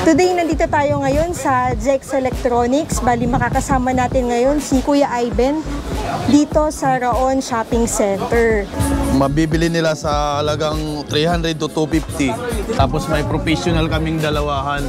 Today, nandito tayo ngayon sa Jex Electronics. Bali, makakasama natin ngayon si Kuya Ivan dito sa Raon Shopping Center. Mabibili nila sa halagang 300 to 250. Tapos may professional kaming dalawahan.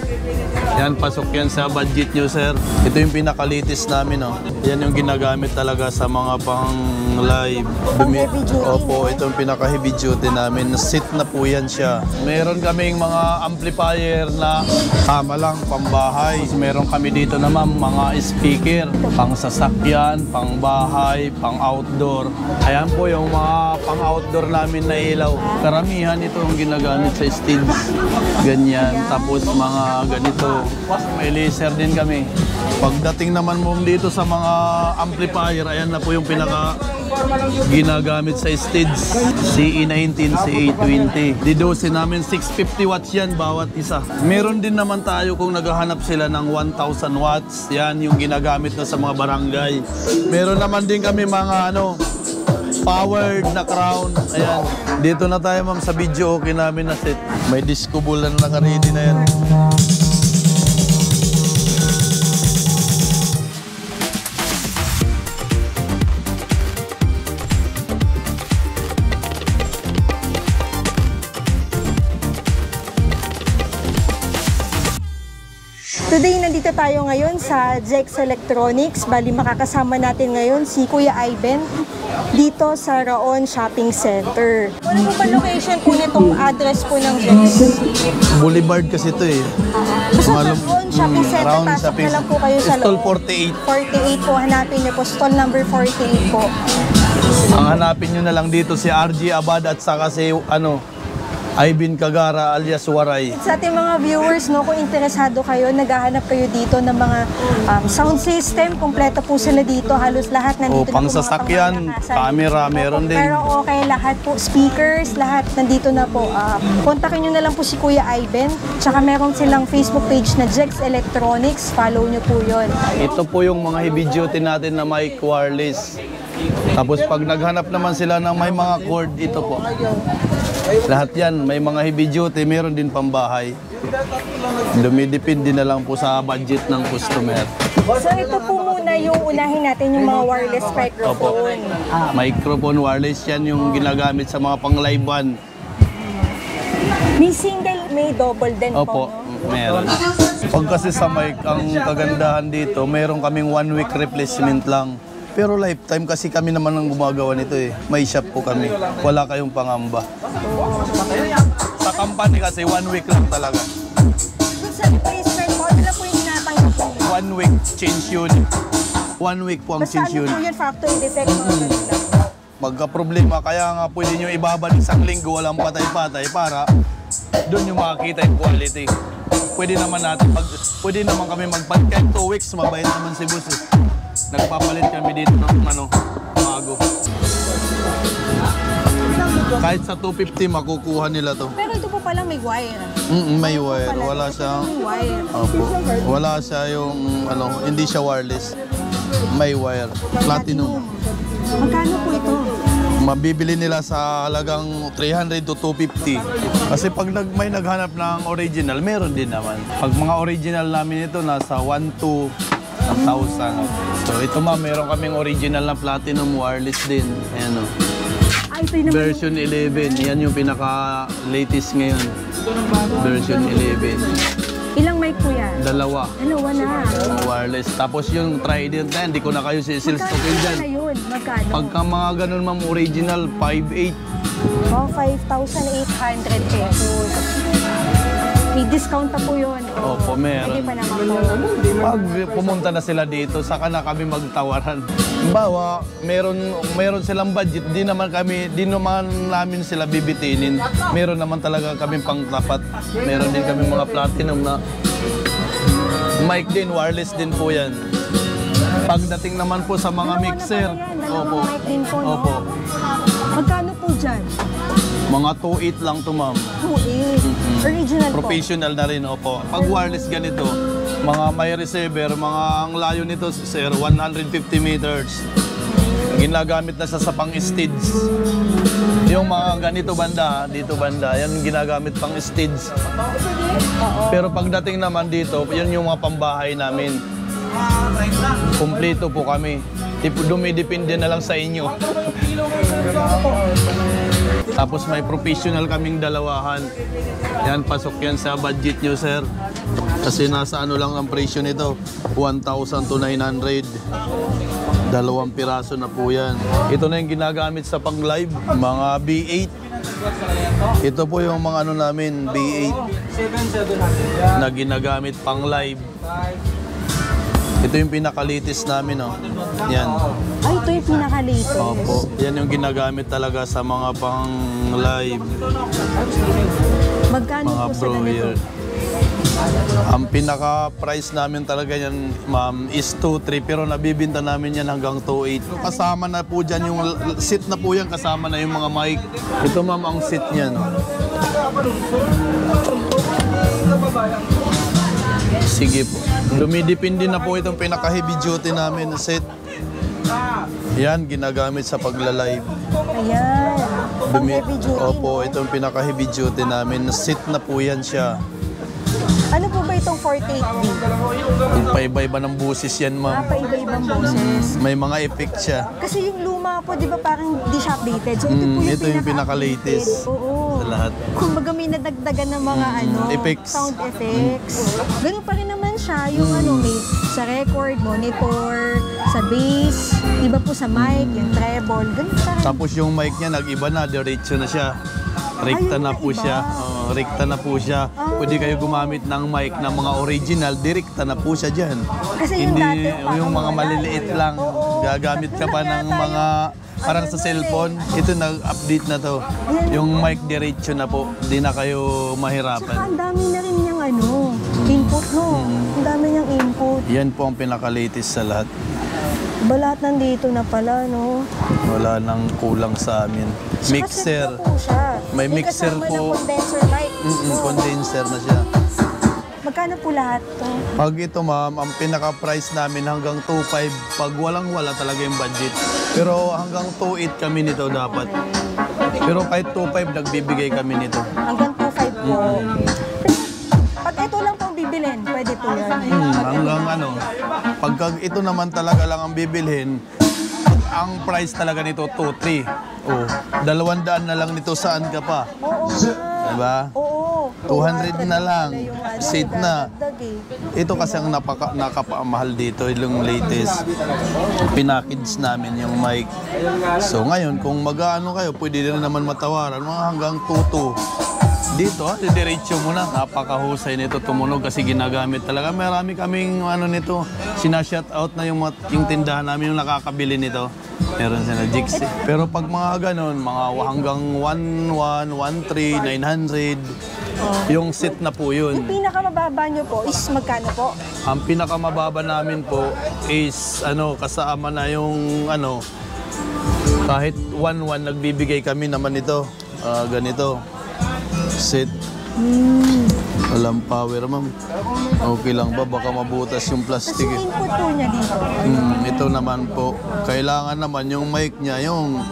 Yan, pasok yan sa budget nyo, sir. Ito yung pinakalitis namin, oh. Yan yung ginagamit talaga sa mga pang live. Pang-heavy duty, Opo, ito yung pinaka-heavy duty namin. Sit na po yan siya. Meron kaming mga amplifier na tama lang, pambahay. Meron kami dito naman mga speaker, pang sasakyan, pang bahay, pang outdoor. Ayan po yung mga pang outdoor namin na ilaw. Karamihan ito yung ginagamit sa stage. Ganyan. Tapos mga ganito. May laser din kami. Pagdating naman mo dito sa mga amplifier, ayan na po yung pinaka ginagamit sa stage. CE19, CE20. Didose namin 650 watts yan bawat isa. Meron din naman tayo kung naghahanap sila ng 1,000 watts. Yan yung ginagamit na sa mga barangay. Meron naman din kami mga powered na crown. Ayan. Dito na tayo, ma'am, sa video. Okay namin na set. May disco ball na naka-ready na yan. Today, nandito tayo ngayon sa Jex Electronics. Bali, makakasama natin ngayon si Kuya Ivan dito sa Raon Shopping Center. Ano po ba location po nitong address po ng Jex? Boulevard kasi ito eh. Basta Raon Shopping Center, Raon pasok Shopping na lang po kayo sa Stall loob. 48. 48 po, hanapin niyo po. Stall number 48 po. Ang hanapin nyo na lang dito si RG Abad at saka si Ivan Cagara alias Waray. Sa ating mga viewers, no, kung interesado kayo, naghahanap kayo dito ng mga sound system, kompleto po sila dito, halos lahat nandito. Pang sasakyan, camera, meron din. Pero okay, lahat po, speakers, lahat nandito na po. Kontakin nyo na lang po si Kuya Ivan, tsaka meron silang Facebook page na Jex Electronics, follow nyo po yun. Ito po yung mga heavy duty natin na mic wireless. Tapos pag naghanap naman sila ng may mga cord, ito po. Lahat yan, may mga heavy duty, meron din pambahay. Dumidepende na lang po sa budget ng customer. So ito po muna yung unahin natin, yung mga wireless microphone. Opo. Microphone wireless yan yung ginagamit sa mga pang live one. May single, may double din Opo, po, no? meron. Pag kasi sa mic, ang kagandahan dito, meron kaming 1 week replacement lang. Pero lifetime kasi kami naman ang gumagawa nito eh. May shop po kami. Wala kayong pangamba. Sa company kasi 1 week lang talaga. Sa replacement po, ano po yung tinatanggap po? 1 week change unit. 1 week po ang Basta change ano po unit. yun, factory defect po. Magka-problema, kaya nga pwede nyo ibabalik isang linggo walang patay-patay para doon nyo makakita yung quality. Pwede naman kami magpalit kahit 2 weeks, mabait naman si boss eh. Nagpapalit kami dito ng bago. Kahit sa 250 makukuha nila to. Pero ito po palang may wire. May wire. Wala siyang May wire. Opo. Wala siya yung hindi siya wireless. May wire. Platinum. Magkano po ito? Mabibili nila sa halagang 300 to 250. Kasi pag may naghanap ng original, meron din naman. Pag mga original namin ito, nasa 1 to 1,000. So ito meron kaming original na platinum wireless din. Ayan o. Ito yung Version 11. Yan yung pinaka-latest ngayon. Version 11. Ilang mic po yan? Dalawa. Dalawa na. Wireless. Tapos yung Trident na yan, hindi ko na kayo sales Magkano token dyan. na yun? Magkano? Pagka mga ganun ma'am, original, 5,800. Oh, 5,800 pesos. May discount pa po yun. Opo, meron. Hindi pa naman po. Pag pumunta na sila dito, saka na kami magtawaran. Halimbawa, meron silang budget, di naman namin sila bibitinin. Meron naman talaga kami pangtapat. Meron din kami mga platinum na mic din, wireless din po yan. Pagdating naman po sa mga mixer, opo. Mic din po, no? Opo. Magkano po dyan? Mga 2.8 lang to, ma'am. 2.8. Original po. Professional na rin, opo. Pag wireless ganito, mga may receiver, ang layo nito, sir, 150 meters. Ginagamit na sa pang-stage. Yung mga ganito banda, dito banda, yan ginagamit pang stage. Pero pagdating naman dito, yan yung mga pambahay namin. Kumpleto po kami. Dumidepende na lang sa inyo. Tapos may professional kaming dalawahan. Yan, pasok yan sa budget nyo, sir. Kasi nasa ano lang ang presyo nito, 1,000 to 900. Dalawang piraso na po yan. Ito na yung ginagamit sa pang-live, mga B8. Ito po yung mga ano namin, B8 na ginagamit pang-live. Ito yung pinakalitis namin, oh. Yan. Ay, ito yung pinaka-latest. Opo. Yan yung ginagamit talaga sa mga pang-live. Magkano Mga po sa broiler. ganito? Ang pinaka-price namin talaga yan, ma'am, is 2.3 pero nabibinta namin yan hanggang 2.8. Kasama na po dyan yung seat na po yan, kasama na yung mga mic. Ito, ma'am, ang seat niyan. Sige po. Dumidepende na po itong pinaka-heavy duty namin na set. Yan, ginagamit sa pagla-live. Ayan. Pang heavy duty, Opo, no? itong pinaka-heavy duty namin. Seat na po yan siya. Ano po ba itong 48B? Yung paiba-iba ng busis yan, ma'am. Paiba-ibang boses. May mga effect siya. Kasi yung luma po, di ba parang di siya updated? So ito po yung Ito yung pinaka-latest Oo. sa lahat. Kumbaga may nadagdagan ng mga effects. sound effects. Ganun pa rin naman siya. Yung may sa record, monitor, sa bass, iba po sa mic, yung treble, ganun pa rin. Tapos yung mic niya, nag-iba na, diretso na siya. Rekta Ayun na na po iba. siya. Rekta na po siya. Pwede kayo gumamit ng mic ng mga original, direkta na po siya dyan. Kasi yung Hindi dati, parang yung mga wala maliliit eh. lang. Oo. Gagamit ka pa ng Yata mga parang sa ano cellphone. Ito nag-update na to. Yung mic diretso na po. Hindi na kayo Tsaka mahirapan. ang dami na rin niyang input, no? Ang dami niyang input. Yan po ang pinaka-latest sa lahat. Ba lahat nandito na pala, no? Wala nang kulang sa amin. Mixer. Kasi po siya. May mixer kasama po. ng condenser mic. Condenser na siya. Magkano po lahat to? Pag ito, ma'am, ang pinaka-price namin hanggang 2.5 pag walang-wala talaga yung budget. Pero hanggang 2.8 kami nito dapat. Pero kahit 2.5 nagbibigay kami nito. Hanggang 2.5 po. Pag ito lang pong bibilin, pwede po yun. Hanggang ano, pagka ito naman talaga lang ang bibilhin, ang price talaga nito 2.3. Oh, 200 na lang nito, saan ka pa? Oo nga. Diba? Oo. 200 na lang. Seat na. Dadagdag eh. Ito kasi ang nakapamahal dito, yung latest. Pinackage namin yung mic. So ngayon, kung mag-ano kayo, pwede din naman matawaran, mga hanggang 2.2. Dito, diretso mo na. Napakahusay nito tumunog kasi ginagamit talaga. Marami kaming ano nito, sinashout out na yung tindahan namin yung nakakabili nito. Meron sila Jixi. Pero pag mga ganon, mga hanggang 1.1, 1.3, 900, yung set na po Yung yun. pinakamababa nyo po is magkano po? Ang pinakamababa namin po is kasama na yung kahit 1.1 nagbibigay kami naman ito. Ganito. Set. Walang power, ma'am. Okay lang ba? Baka mabutas yung Tapos plastic. yung input po niya dito. Ito naman po. Kailangan naman yung mic niya, yung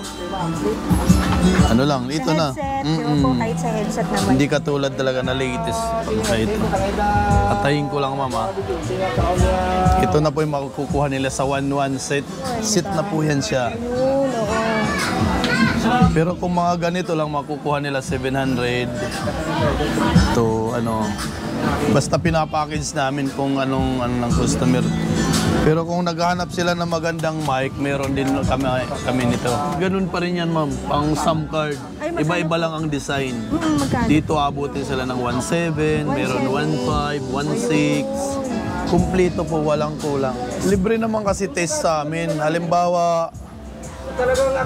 ito na. Headset, yung po kahit sa headset naman. Hindi katulad talaga na latest pagka ito. Patayin ko lang, mama. Ito na po yung makukuha nila sa 1.1 set. Set na po yan siya. Yun, oo. Pero kung mga ganito lang makukuha nila 700 to basta pinapackage namin kung anong ng customer. Pero kung naghahanap sila ng magandang mic, meron din kami nito. Ganun pa rin yan, ma'am. Pang SAM card. Iba-iba lang ang design. Magkano? Dito abutin sila ng 1.7, meron 1.5, 1.6. Kumplito po, walang kulang. Libre naman kasi test sa amin. Halimbawa,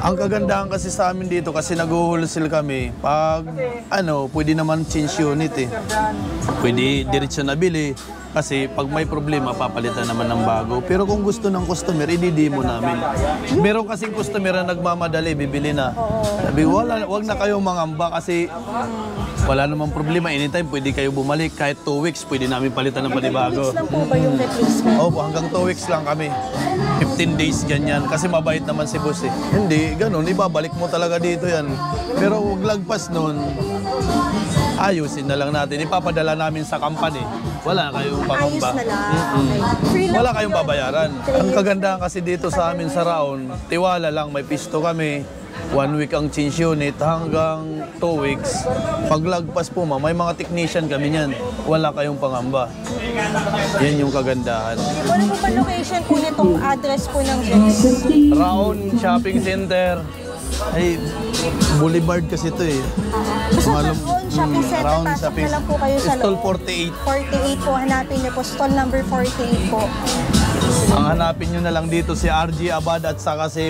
ang kagandahan kasi sa amin dito kasi nag-wholesale kami. Pag pwede naman change unit eh. Pwede diretso na bili. Kasi pag may problema, papalitan naman ng bago. Pero kung gusto ng customer, i-demo namin. Meron kasing customer na nagmamadali, bibili na. Sabi, wag na kayong mangamba kasi Wala namang problema. Anytime pwede kayo bumalik. Kahit 2 weeks, pwede namin palitan ng Hanggang 2 panibago. weeks lang po ba yung replacement? Opo, hanggang 2 weeks lang kami. 15 days ganyan. Kasi mabait naman si boss eh. Hindi, ganun. Ibabalik mo talaga dito yan. Pero huwag lagpas nun. Ayusin na lang natin. Ipapadala namin sa company. Wala kayong Ayos pangamba. na lang. Okay. Free lang Wala po kayong yun. babayaran. Ang kagandahan kasi dito sa amin sa Raon, tiwala lang, may pisto kami. 1 week ang change unit hanggang 2 weeks. Paglagpas po may mga technician kami niyan. Wala kayong pangamba. Yan yung kagandahan. Ano po ba location po nitong address po ng Jex? Raon Shopping Center. Ay, Boulevard kasi ito eh. Basta Malum- Raon Shopping Center, Raon pasok Shopping- na lang po kayo sa Stall loob. 48. 48 po, hanapin niyo po. Stall number 48 po. Ang hanapin nyo na lang dito si RG Abad at saka si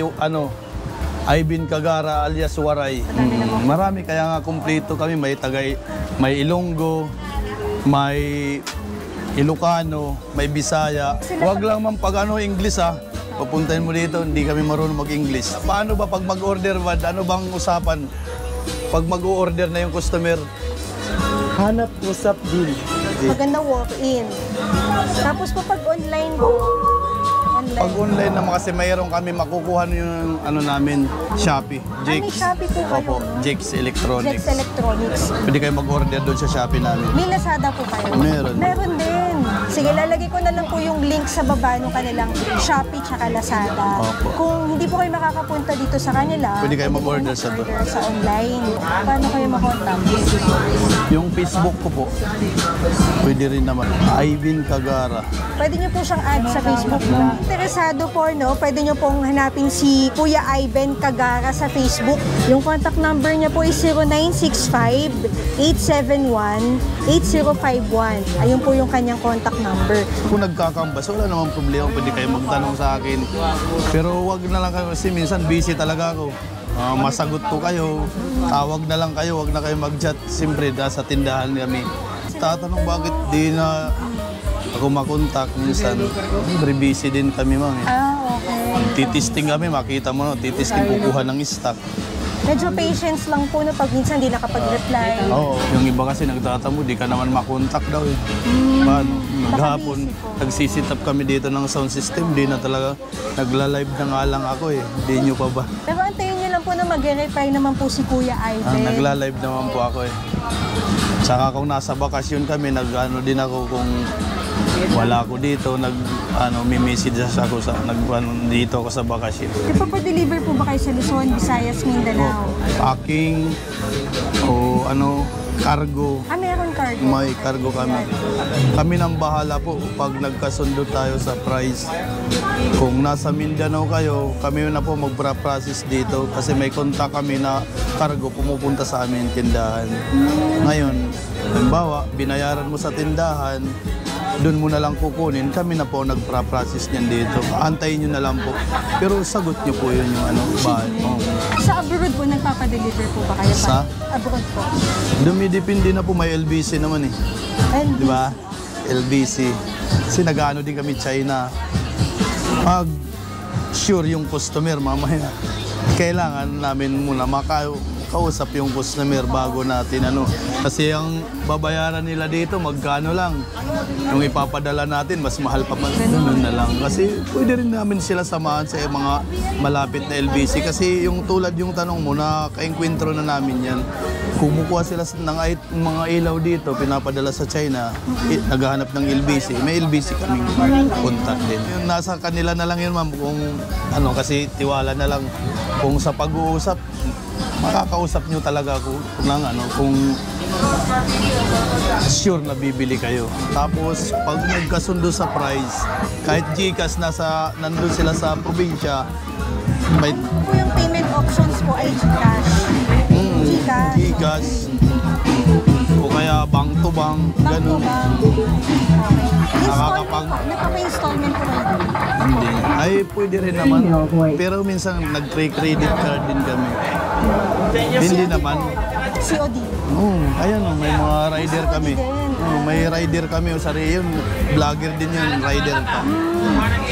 Ivan Kagara alias Waray. Marami kaya nga kumpleto kami. May may Ilonggo, may Ilocano, may Bisaya. Huwag lang man pag English papuntahin mo dito, hindi kami marunong mag-English. Paano ba pag mag-order, Wad? Ano bang usapan? Pag mag-order na yung customer, hanap usap din. Maganda walk-in. Tapos po pag online po, Pag online naman kasi mayroon kami makukuha yung namin, Shopee. may Shopee po kayo? Opo, Jex Electronics. Jex Electronics. Pwede kayo mag-order doon sa Shopee namin. May Lazada po kayo? Meron. Meron din. Sige, lalagay ko na lang po yung link sa baba ng kanilang Shopee tsaka Lazada. Opo. Kung hindi po kayo makakapunta dito sa kanila, Pwede kayo po mag-order sa mag-order sa online. Paano kayo makontak? Yung Facebook ko po, pwede rin naman. Ivan Kagara. Pwede nyo po siyang add sa Facebook mo. Interesado po, no? Pwede nyo pong hanapin si Kuya Ivan Kagara sa Facebook. Yung contact number niya po is 0965-871-8051. Ayun po yung kanyang contact number. Kung nagkakambas, wala namang problema. Pwede kayo magtanong sa akin. Pero wag na lang kayo kasi minsan busy talaga ako. Masagot ko kayo. Tawag na lang kayo. Wag na kayo mag-chat. Siyempre, sa tindahan kami. Tatanong bakit di na ako makontak minsan. Very busy din kami, ma'am. Okay. Titisting kami, makita mo, no? Titisting kukuha ng stock. Medyo patience lang po, no? Pag minsan di nakapag-reply. Oo, yung iba kasi nagtatamo, di ka naman makontak daw eh. Paano? Maghapon, nagsisit up kami dito ng sound system, di na talaga, nagla-live na nga lang ako eh. Di nyo pa ba? Pero antayin nyo lang po na mag-reply naman po si Kuya Ivan. Nagla-live naman po ako eh. Tsaka kung nasa bakasyon kami, nag-ano din ako kung wala ako dito, may-message ako dito ako sa bakasyon. Ipapadeliver po ba kayo sa Luzon, Visayas, Mindanao? Packing o cargo. Meron cargo. May cargo kami. Kami nang bahala po pag nagkasundo tayo sa price. Kung nasa Mindanao kayo, kami na po magpra-process dito kasi may kontak kami na cargo pumupunta sa amin tindahan. Ngayon, halimbawa, binayaran mo sa tindahan, doon mo na lang kukunin, kami na po nagpra-process niyan dito. Antayin nyo na lang po. Pero sagot nyo po yun yung bahay. Sa abroad po, nagpapadeliver po ba kayo? Sa? Abroad po. Dumidepende na po, may LBC naman eh. And Di ba? LBC. Kasi nag-ano din kami China. Pag sure yung customer mamaya, kailangan namin muna makausap yung customer bago natin Kasi ang babayaran nila dito, magkano lang. Yung ipapadala natin, mas mahal pa man. Ganun na lang. Kasi pwede rin namin sila samahan sa mga malapit na LBC. Kasi yung tulad yung tanong mo, naka-enkwentro na namin yan. Kumukuha sila ng mga ilaw dito, pinapadala sa China, naghahanap ng LBC. May LBC kaming contact din. Yung nasa kanila na lang yun, ma'am, kung kasi tiwala na lang. Kung sa pag-uusap, makakausap nyo talaga kung sure na bibili kayo. Tapos, pag nagkasundo sa price, kahit GCash nandun sila sa probinsya, may yung payment options po ay GCash. GCash. O kaya bank to bank, ganun. Nagpapa-installment po kayo? Hindi. Ay, pwede rin naman. Pero minsan nag-credit card din kami. Hindi naman. COD? Ayan, may mga rider kami. May rider kami. Yun, vlogger din yun, rider pa.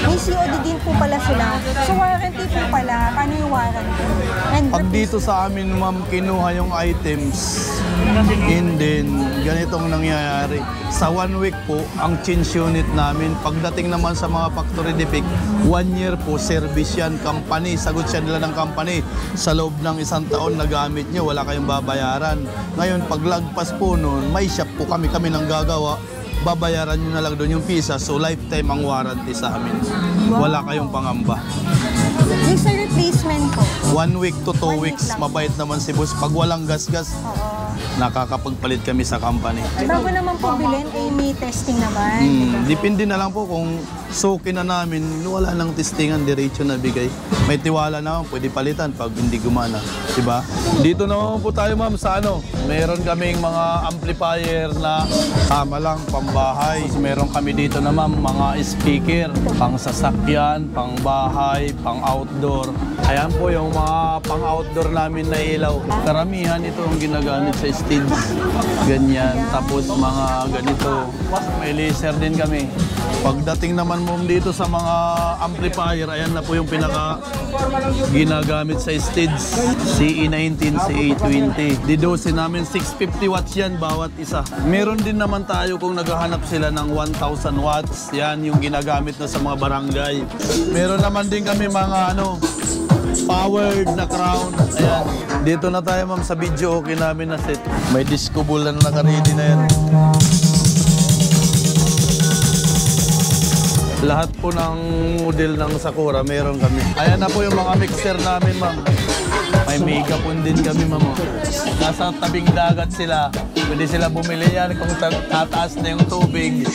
May COD din po pala sila. So warranty po pala. Paano yung warranty? And Pag dito sa amin, ma'am, kinuha yung items, And then, ganitong nangyayari. Sa 1 week po, ang change unit namin, pagdating naman sa mga factory defect, 1 year po, service yan, company, sagot siya nila ng company. Sa loob ng 1 taon na gamit nyo, wala kayong babayaran. Ngayon, paglagpas po noon, may shop po kami nang gagawa, babayaran nyo na lang doon yung pisa, so lifetime ang warranty sa amin. Wala kayong pangamba. Yung sa replacement po. 1 week to 2 1 week weeks, lang. mabait naman si boss. Pag walang gas-gas, nakakapagpalit kami sa company. Bago naman po bilhin, ay may testing naman. Depende na lang po kung suki na namin, wala nang testingan, diretso na bigay. May tiwala naman, pwede palitan pag hindi gumana. Diba? Dito naman po tayo ma'am sa meron kaming mga amplifier na tama lang, pambahay. Meron kami dito naman mga speaker, pang sasakyan, pang bahay, pang outdoor. Ayan po yung mga pang outdoor namin na ilaw. Karamihan ito ang ginagamit sa stage. Ganyan. Tapos mga ganito. May laser din kami. Pagdating naman mo dito sa mga amplifier, ayan na po yung pinaka ginagamit sa stage. CE19, CE20. Didose namin 650 watts yan bawat isa. Meron din naman tayo kung naghahanap sila ng 1,000 watts. Yan yung ginagamit na sa mga barangay. Meron naman din kami mga powered na crown. Ayan. Dito na tayo ma'am sa video okay namin na set. May disco ball na naka-ready na yan. Lahat po ng model ng Sakura meron kami. Ayan na po yung mga mixer namin ma'am. May megapon din kami ma'am. Nasa tabing dagat sila. Pwede sila bumili yan kung tataas na yung tubig.